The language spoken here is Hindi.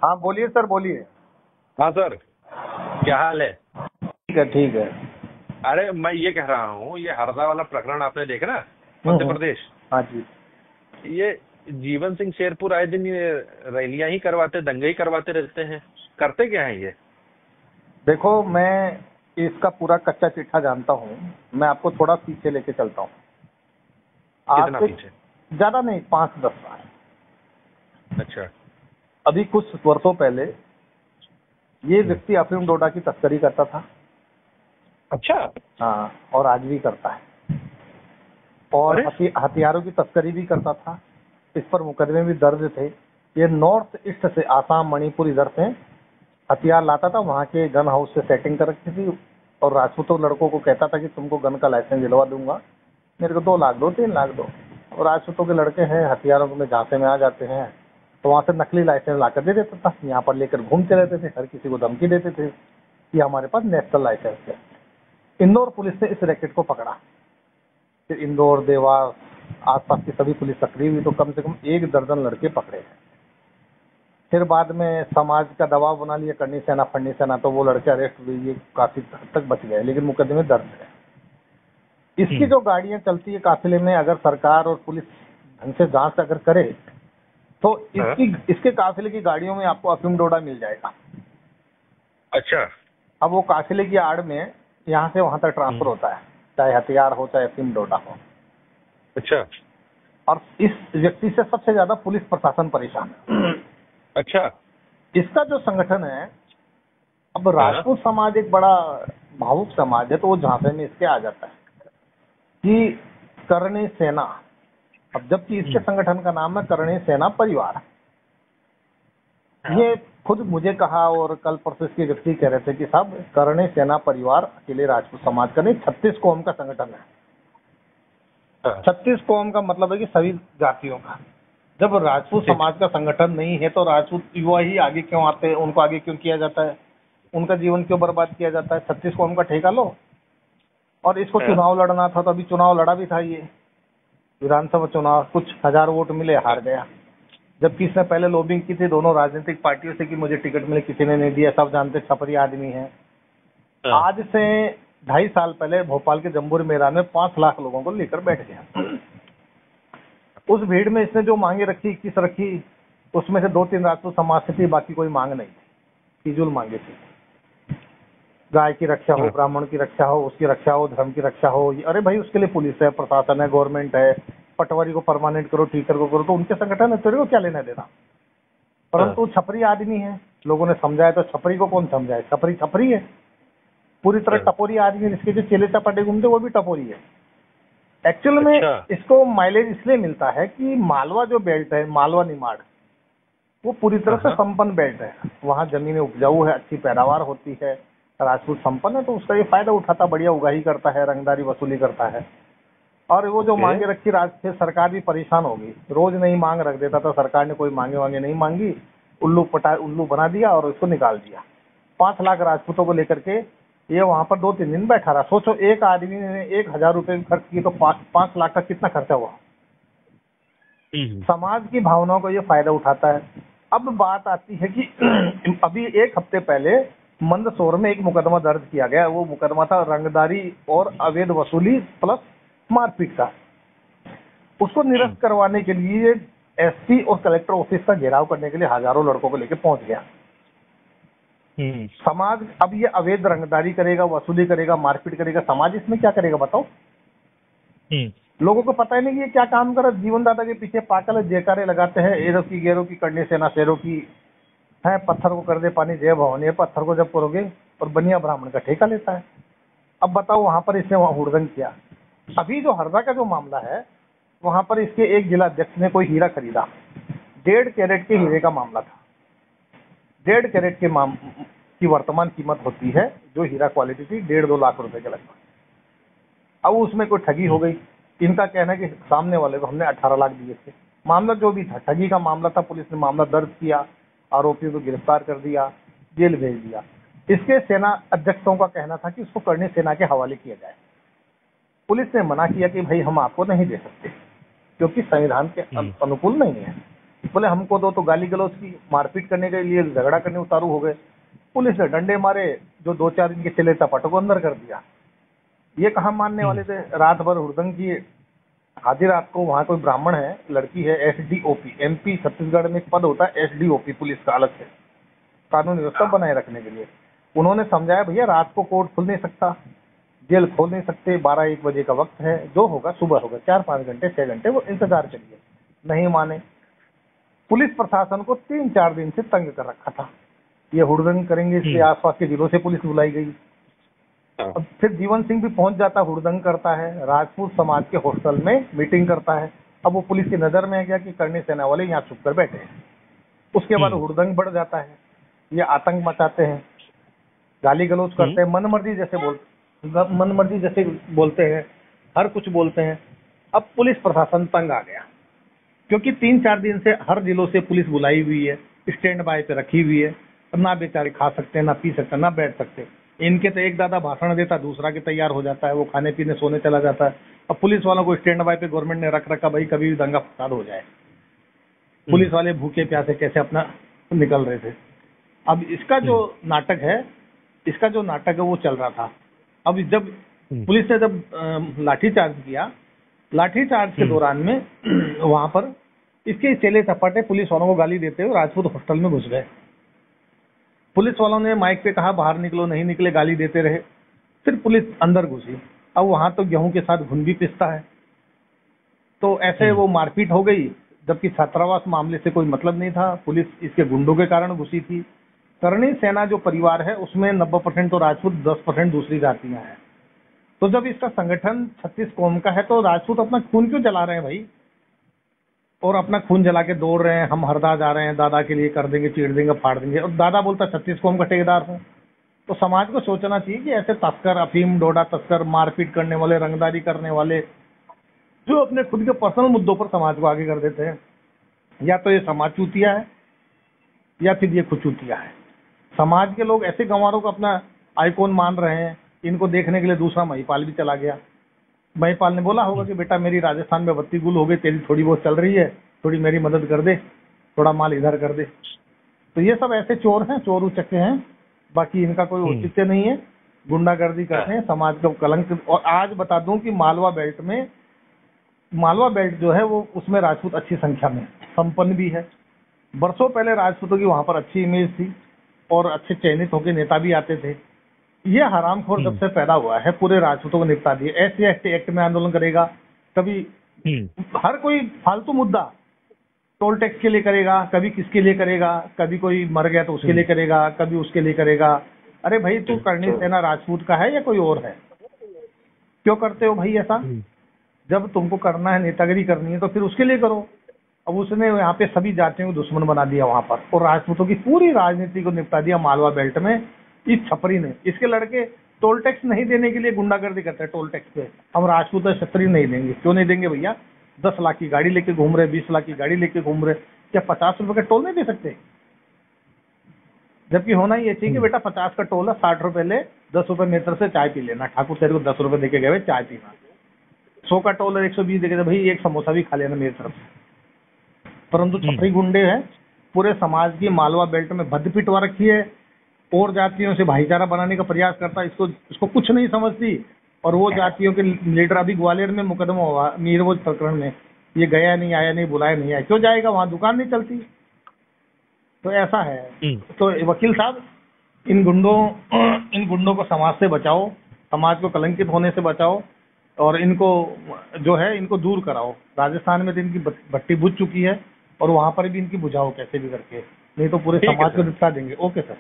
हाँ बोलिए सर, बोलिए। हाँ सर, क्या हाल है? ठीक है, ठीक है। अरे मैं ये कह रहा हूँ, ये हरदा वाला प्रकरण आपने देखा ना, मध्य हम्म। प्रदेश। हाँ जी। ये जीवन सिंह शेरपुर आए दिन ये रैलियां ही करवाते, दंगे ही करवाते रहते हैं। करते क्या है ये? देखो, मैं इसका पूरा कच्चा चिट्ठा जानता हूँ। मैं आपको थोड़ा पीछे लेके चलता हूँ। आज कितना से पीछे? ज्यादा नहीं, 5-10 साल। अच्छा। अभी कुछ वर्षों पहले ये हम्म। व्यक्ति अफीम डोडा की तस्करी करता था। अच्छा। हाँ, और आज भी करता है। और अरे। हथियारों की तस्करी भी करता था। इस पर मुकदमे भी दर्ज थे। ये नॉर्थ ईस्ट से, आसाम, मणिपुर, इधर से हथियार लाता था। वहाँ के गन हाउस से सेटिंग कर रखी थी और राजपूतों लड़कों को कहता था कि तुमको गन का लाइसेंस दिलवा दूंगा, मेरे को 2 लाख दो, 3 लाख दो। और राजपूतों के लड़के हैं, हथियारों में झांसे में आ जाते हैं, तो वहाँ से नकली लाइसेंस ला कर दे देता था। यहाँ पर लेकर घूमते रहते थे, हर किसी को धमकी देते थे कि हमारे पास नेशनल लाइसेंस है। इंदौर पुलिस ने इस रैकेट को पकड़ा। फिर इंदौर, देवास, आसपास की सभी पुलिस सक्रिय हुई, तो कम से कम 1 दर्जन लड़के पकड़े हैं। फिर बाद में समाज का दबाव बना लिया, करनी सेना, फंडी सेना, तो वो लड़के अरेस्ट हुए। ये काफी हद तक बच गए, लेकिन मुकदमे दर्ज है। इसकी जो गाड़ियां चलती है काफिले में, अगर सरकार और पुलिस ढंग से जांच अगर करे तो हाँ। इसके काफिले की गाड़ियों में आपको अफीम डोडा मिल जाएगा। अच्छा। अब वो काफिले की आड़ में यहाँ से वहां तक ट्रांसफर होता है, चाहे हथियार हो चाहे अफीम डोडा हो। अच्छा। और इस व्यक्ति से सबसे ज्यादा पुलिस प्रशासन परेशान है। अच्छा। इसका जो संगठन है, अब हाँ। राजपूत समाज एक बड़ा भावुक समाज है, तो वो झांसे में इसके आ जाता है कि करणी सेना। अब जबकि इसके संगठन का नाम है करणी सेना परिवार। हाँ। ये खुद मुझे कहा, और कल परसों इसके व्यक्ति कह रहे थे कि साहब, करणी सेना परिवार अकेले राजपूत समाज का नहीं, 36 कौम का संगठन है। हाँ। 36 कौम का मतलब है कि सभी जातियों का। जब राजपूत ठीक। समाज का संगठन नहीं है तो राजपूत युवा ही आगे क्यों आते हैं? उनको आगे क्यों किया जाता है? उनका जीवन क्यों बर्बाद किया जाता है? 36 कौम का ठेका लो। और इसको हाँ। चुनाव लड़ना था, तो अभी चुनाव लड़ा भी था। ये विधानसभा चुनाव, कुछ हजार वोट मिले, हार गया। जबकि इसने पहले लॉबिंग की थी दोनों राजनीतिक पार्टियों से कि मुझे टिकट मिले, किसी ने नहीं दिया। सब जानते छपरी आदमी है। हाँ। आज से 2.5 साल पहले भोपाल के जम्बूर मैदान में 5 लाख लोगों को लेकर बैठ गया। उस भीड़ में इसने जो मांगे रखी, 21 रखी, उसमें से 2-3 राजपूत समाज से थी, बाकी कोई मांग नहीं थी। फिजूल मांगे थी। गाय की रक्षा हो, हाँ। ब्राह्मण की रक्षा हो, उसकी रक्षा हो, धर्म की रक्षा हो। अरे भाई, उसके लिए पुलिस है, प्रशासन है, गवर्नमेंट है। पटवारी को परमानेंट करो, टीचर को करो, तो उनके संगठन है, तेरे को क्या लेना देना। हाँ। परंतु छपरी आदमी है, लोगों ने समझाया, तो छपरी को कौन समझाए? छपरी छपरी है पूरी तरह। हाँ। टपोरी आदमी, इसके जो चेले चपाटे घूमते वो भी टपोरी है। एक्चुअल में अच्छा। इसको माइलेज इसलिए मिलता है कि मालवा जो बेल्ट है, मालवा निमाड़, वो पूरी तरह से हाँ। संपन्न बेल्ट है। वहाँ जमीनें उपजाऊ है, अच्छी पैदावार होती है। राजपूत संपन्न है, तो उसका ये फायदा उठाता, बढ़िया उगाही करता है, रंगदारी वसूली करता है। और वो जो ओके। मांगे रखी, से सरकार भी परेशान हो गई। रोज नहीं मांग रख देता था, सरकार ने कोई मांगे वांगे नहीं मांगी, उल्लू बना दिया और उसको निकाल दिया। 5 लाख राजपूतों को लेकर के ये वहां पर 2-3 दिन बैठा रहा। सोचो, एक आदमी ने 1,000 रुपए खर्च किए तो 5 लाख का कितना खर्चा हुआ। हम्म। समाज की भावनाओं को ये फायदा उठाता है। अब बात आती है कि अभी 1 हफ्ते पहले मंदसौर में एक मुकदमा दर्ज किया गया। वो मुकदमा था रंगदारी और अवैध वसूली प्लस मारपीट का। उसको निरस्त करवाने के लिए एसपी और कलेक्टर ऑफिस का घेराव करने के लिए हजारों लड़कों को लेकर पहुंच गया। हम्म। समाज अब ये अवैध रंगदारी करेगा, वसूली करेगा, मारपीट करेगा, समाज इसमें क्या करेगा बताओ? हम्म। लोगों को पता ही नहीं कि ये क्या काम कर रहा है। जीवन दादा के पीछे पागल है, जयकारे लगाते हैं, एरों की गैरों की, करनी सेना शेरों की है। पत्थर को कर दे पानी जय भवानी है, पत्थर को जब करोगे। और बनिया ब्राह्मण का ठेका लेता है। अब बताओ, वहां पर इसने वहां हुड़दंग किया। अभी जो हरदा का जो मामला है, वहां पर इसके एक जिला अध्यक्ष ने कोई हीरा खरीदा। 1.5 कैरेट के हीरे का मामला था। 1.5 कैरेट के की वर्तमान कीमत होती है, जो हीरा क्वालिटी थी, 1.5-2 लाख रुपए के लगभग। अब उसमें कोई ठगी हो गई। इनका कहना है कि सामने वाले को हमने 18 लाख दिए थे। मामला जो भी था, ठगी का मामला था। पुलिस ने मामला दर्ज किया, आरोपियों को गिरफ्तार कर दिया, जेल भेज दिया। इसके सेना अध्यक्षों का कहना था कि उसको करनी सेना के हवाले किया जाए। पुलिस ने मना किया कि भाई हम आपको नहीं दे सकते, क्योंकि संविधान के अनुकूल नहीं है। बोले हमको दो, तो गाली गलौज की, मारपीट करने के लिए झगड़ा करने उतारू हो गए। पुलिस ने डंडे मारे, जो 2-4 दिन के चले टपटो को अंदर कर दिया। ये कहाँ मानने वाले थे, रात भर हुड़दंग किए। आधी रात को वहाँ कोई ब्राह्मण है, लड़की है, एसडीओपी, एमपी छत्तीसगढ़ में एक पद होता है एसडीओपी पुलिस का अलग से, कानून व्यवस्था बनाए रखने के लिए। उन्होंने समझाया भैया रात को कोर्ट खुल नहीं सकता, जेल खोल नहीं सकते, 12-1 बजे का वक्त है, जो होगा सुबह होगा, 4-5 घंटे 6 घंटे वो इंतजार करिए। नहीं माने। पुलिस प्रशासन को 3-4 दिन से तंग कर रखा था, ये हुड़दंग करेंगे, इसके आसपास के जिलों से पुलिस बुलाई गई। अब फिर जीवन सिंह भी पहुंच जाता, हुड़दंग करता है, राजपूत समाज के हॉस्टल में मीटिंग करता है। अब वो पुलिस की नजर में आ गया कि करणी सेना वाले यहाँ छुप कर बैठे हैं। उसके बाद हुड़दंग बढ़ जाता है, ये आतंक मचाते हैं, गाली गलौज करते हैं, मनमर्जी जैसे बोलते हैं, हर कुछ बोलते हैं। अब पुलिस प्रशासन तंग आ गया, क्योंकि 3-4 दिन से हर जिलों से पुलिस बुलाई हुई है, स्टैंड बाय पे रखी हुई है। ना बेचारे खा सकते हैं, ना पी सकते हैं, ना बैठ सकते। इनके तो एक दादा भाषण देता, दूसरा के तैयार हो जाता है, वो खाने पीने सोने चला जाता है। अब पुलिस वालों को स्टैंड बाय पे गवर्नमेंट ने रख रखा, भाई कभी भी दंगा फसाद हो जाए। पुलिस वाले भूखे प्यासे कैसे अपना निकल रहे थे। अब इसका जो नाटक है वो चल रहा था। अब जब पुलिस ने जब लाठीचार्ज किया, लाठीचार्ज के दौरान में वहां पर इसके चेले चपाटे पुलिस वालों को गाली देते हुए राजपूत हॉस्टल में घुस गए। पुलिस वालों ने माइक पे कहा बाहर निकलो, नहीं निकले, गाली देते रहे। फिर पुलिस अंदर घुसी। अब वहां तो गेहूं के साथ घुन भी पिसता है, तो ऐसे वो मारपीट हो गई। जबकि छात्रावास मामले से कोई मतलब नहीं था, पुलिस इसके गुंडों के कारण घुसी थी। करणी सेना जो परिवार है उसमें 90% तो राजपूत, 10% दूसरी जातियां हैं। तो जब इसका संगठन 36 कौम का है, तो राजपूत अपना खून क्यों जला रहे हैं भाई, और अपना खून जला के दौड़ रहे हैं, हम हरदा जा रहे हैं, दादा के लिए कर देंगे, चीर देंगे, फाड़ देंगे। और दादा बोलता 36 कौम का ठेकेदार हूँ। तो समाज को सोचना चाहिए कि ऐसे तस्कर, अफीम डोडा तस्कर, मारपीट करने वाले, रंगदारी करने वाले, जो अपने खुद के पर्सनल मुद्दों पर समाज को आगे कर देते हैं, या तो ये समाज चूतिया है या फिर ये खुद चूतिया है। समाज के लोग ऐसे गंवारों को अपना आइकॉन मान रहे हैं। इनको देखने के लिए दूसरा महिपाल भी चला गया। महिपाल ने बोला होगा कि बेटा मेरी राजस्थान में बत्ती गुल हो गई, तेरी थोड़ी बहुत चल रही है, थोड़ी मेरी मदद कर दे, थोड़ा माल इधर कर दे। तो ये सब ऐसे चोर हैं, चोर उचक्के हैं, बाकी इनका कोई औचित्य नहीं है, गुंडागर्दी करते हैं, समाज को कलंक। और आज बता दूं कि मालवा बेल्ट जो है वो, उसमें राजपूत अच्छी संख्या में, संपन्न भी है। बरसों पहले राजपूतों की वहां पर अच्छी इमेज थी और अच्छे चयनित होकर नेता भी आते थे। ये हरामखोर जब से पैदा हुआ है पूरे राजपूतों को निपटा दिए। SC एक्ट में आंदोलन करेगा, कभी हर कोई फालतू मुद्दा टोल टैक्स के लिए करेगा, कभी किसके लिए करेगा, कभी कोई मर गया तो उसके लिए करेगा, कभी उसके लिए करेगा। अरे भाई तू करणी सेना राजपूत का है या कोई और है? क्यों करते हो भाई ऐसा? जब तुमको करना है, नेतागिरी करनी है, तो फिर उसके लिए करो। अब उसने यहाँ पे सभी जातियों को दुश्मन बना दिया वहां पर, और राजपूतों की पूरी राजनीति को निपटा दिया मालवा बेल्ट में इस छपरी ने। इसके लड़के टोल टैक्स नहीं देने के लिए गुंडागर्दी करते हैं। टोल टैक्स पे हम राजपूत क्षत्रिय नहीं देंगे। क्यों नहीं देंगे भैया? 10 लाख की गाड़ी लेके घूम रहे, 20 लाख की गाड़ी लेके घूम रहे, क्या 50 रुपए का टोल नहीं दे सकते? जबकि होना ये चाहिए कि बेटा 50 का टोल है, 60 रुपए ले, 10 रुपए मीटर से चाय पी लेना, ठाकुर तेरे को 10 रुपए देके गए चाय पीना। 100 का टोल है, 120 देके भाई एक समोसा भी खा लेना मेरी तरफ से। परंतु छपरी गुंडे हैं, पूरे समाज की मालवा बेल्ट में भद्द पिटवा रखी है, और जातियों से भाईचारा बनाने का प्रयास करता है। इसको कुछ नहीं समझती। और वो जातियों के लीडर, अभी ग्वालियर में मुकदमा हुआ मीरवोज प्रकरण में, ये गया नहीं, आया नहीं, बुलाया नहीं आया। क्यों जाएगा? वहां दुकान नहीं चलती। तो ऐसा है। तो वकील साहब, इन गुंडों को समाज से बचाओ, समाज को कलंकित होने से बचाओ, और इनको जो है इनको दूर कराओ। राजस्थान में तो इनकी भट्टी बुझ चुकी है, और वहां पर भी इनकी बुझाओ कैसे भी करके, नहीं तो पूरे समाज को निपटा देंगे। Okay sir.